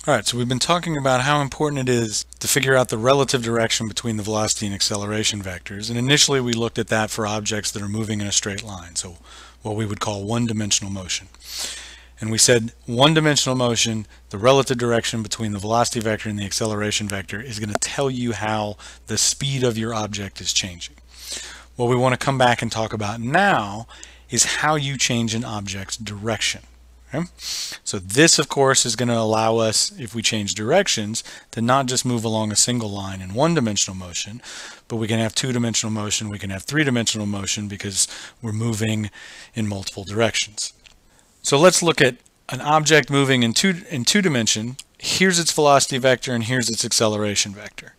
All right, so we've been talking about how important it is to figure out the relative direction between the velocity and acceleration vectors. And initially we looked at that for objects that are moving in a straight line, so what we would call one-dimensional motion. And we said one-dimensional motion, the relative direction between the velocity vector and the acceleration vector is going to tell you how the speed of your object is changing. What we want to come back and talk about now is how you change an object's direction. Okay? So this, of course, is going to allow us, if we change directions, to not just move along a single line in one-dimensional motion, but we can have two-dimensional motion, we can have three-dimensional motion because we're moving in multiple directions. So let's look at an object moving in two dimension. Here's its velocity vector and here's its acceleration vector.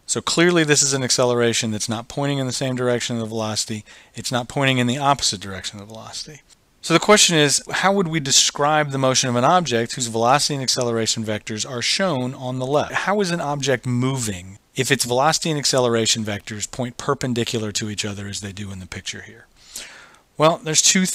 So clearly this is an acceleration that's not pointing in the same direction of the velocity. It's not pointing in the opposite direction of the velocity. So the question is, how would we describe the motion of an object whose velocity and acceleration vectors are shown on the left? How is an object moving if its velocity and acceleration vectors point perpendicular to each other as they do in the picture here? Well, there's two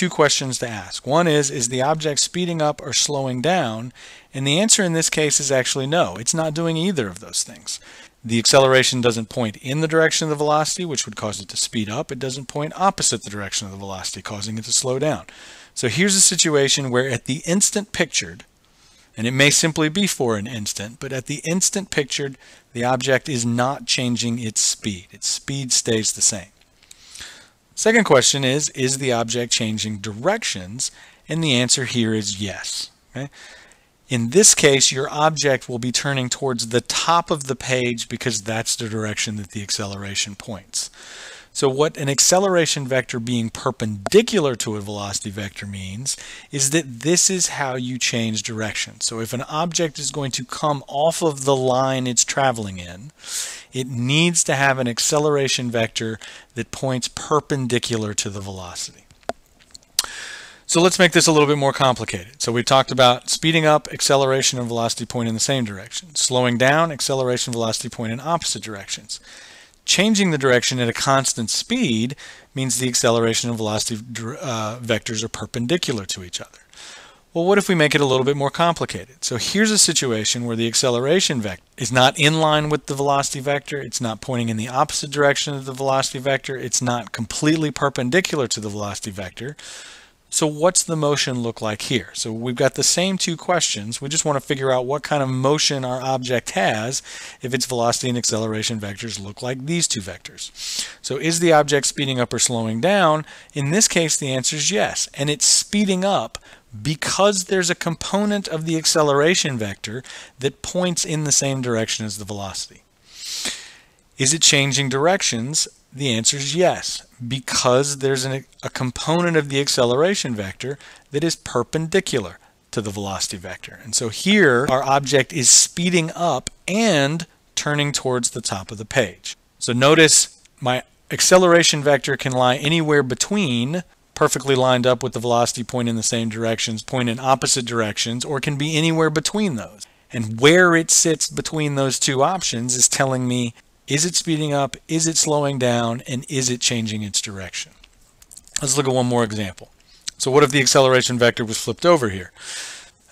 questions to ask. One is the object speeding up or slowing down? And the answer in this case is actually no. It's not doing either of those things. The acceleration doesn't point in the direction of the velocity, which would cause it to speed up. It doesn't point opposite the direction of the velocity, causing it to slow down. So here's a situation where at the instant pictured, and it may simply be for an instant, but at the instant pictured, the object is not changing its speed. Its speed stays the same. Second question is the object changing directions? And the answer here is yes. Okay? In this case, your object will be turning towards the top of the page because that's the direction that the acceleration points. So what an acceleration vector being perpendicular to a velocity vector means is that this is how you change direction. So if an object is going to come off of the line it's traveling in, it needs to have an acceleration vector that points perpendicular to the velocity. So let's make this a little bit more complicated. So we talked about speeding up, acceleration and velocity point in the same direction. Slowing down, acceleration, velocity point in opposite directions. Changing the direction at a constant speed means the acceleration and velocity vectors are perpendicular to each other. Well, what if we make it a little bit more complicated? So here's a situation where the acceleration vector is not in line with the velocity vector, it's not pointing in the opposite direction of the velocity vector, it's not completely perpendicular to the velocity vector. So what's the motion look like here? So we've got the same two questions. We just want to figure out what kind of motion our object has if its velocity and acceleration vectors look like these two vectors. So is the object speeding up or slowing down? In this case, the answer is yes. And it's speeding up because there's a component of the acceleration vector that points in the same direction as the velocity. Is it changing directions? The answer is yes, because there's a component of the acceleration vector that is perpendicular to the velocity vector. And so here our object is speeding up and turning towards the top of the page. So notice my acceleration vector can lie anywhere between, perfectly lined up with the velocity point in the same directions, point in opposite directions, or can be anywhere between those. And where it sits between those two options is telling me, is it speeding up, is it slowing down, and is it changing its direction? Let's look at one more example. So what if the acceleration vector was flipped over here?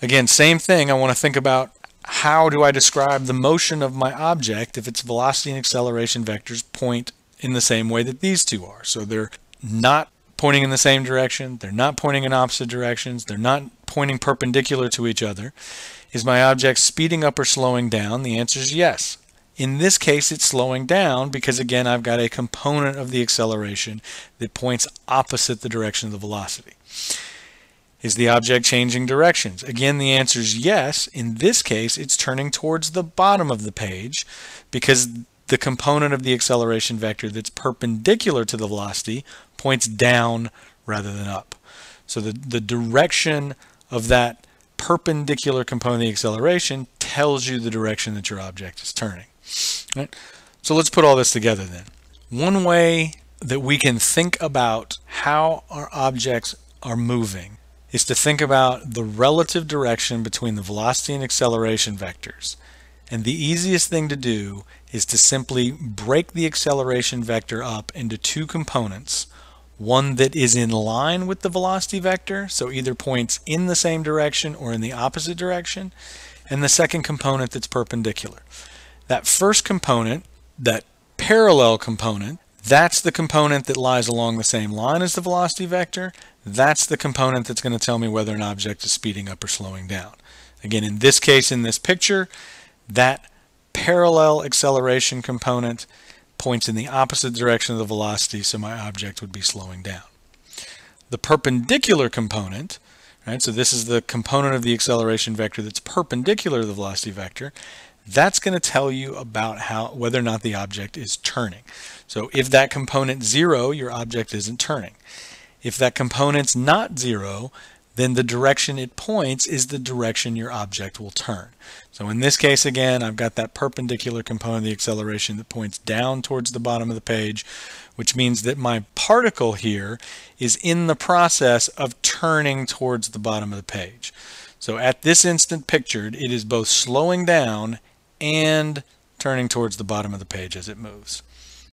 Again, same thing. I want to think about how do I describe the motion of my object if its velocity and acceleration vectors point in the same way that these two are. So they're not pointing in the same direction, they're not pointing in opposite directions, they're not pointing perpendicular to each other. Is my object speeding up or slowing down? The answer is yes. In this case, it's slowing down because, again, I've got a component of the acceleration that points opposite the direction of the velocity. Is the object changing directions? Again, the answer is yes. In this case, it's turning towards the bottom of the page because the component of the acceleration vector that's perpendicular to the velocity points down rather than up. So the direction of that perpendicular component of the acceleration tells you the direction that your object is turning. Right? So let's put all this together then. One way that we can think about how our objects are moving is to think about the relative direction between the velocity and acceleration vectors. And the easiest thing to do is to simply break the acceleration vector up into two components. One that is in line with the velocity vector, so either points in the same direction or in the opposite direction, and the second component that's perpendicular. That first component, that parallel component, that's the component that lies along the same line as the velocity vector. That's the component that's going to tell me whether an object is speeding up or slowing down. Again, in this case, in this picture, that parallel acceleration component points in the opposite direction of the velocity, so my object would be slowing down. The perpendicular component, right, so this is the component of the acceleration vector that's perpendicular to the velocity vector, that's going to tell you about whether or not the object is turning. So if that component's 0, your object isn't turning. If that component's not 0, then the direction it points is the direction your object will turn. So in this case, again, I've got that perpendicular component of the acceleration that points down towards the bottom of the page, which means that my particle here is in the process of turning towards the bottom of the page. So at this instant pictured, it is both slowing down and turning towards the bottom of the page as it moves.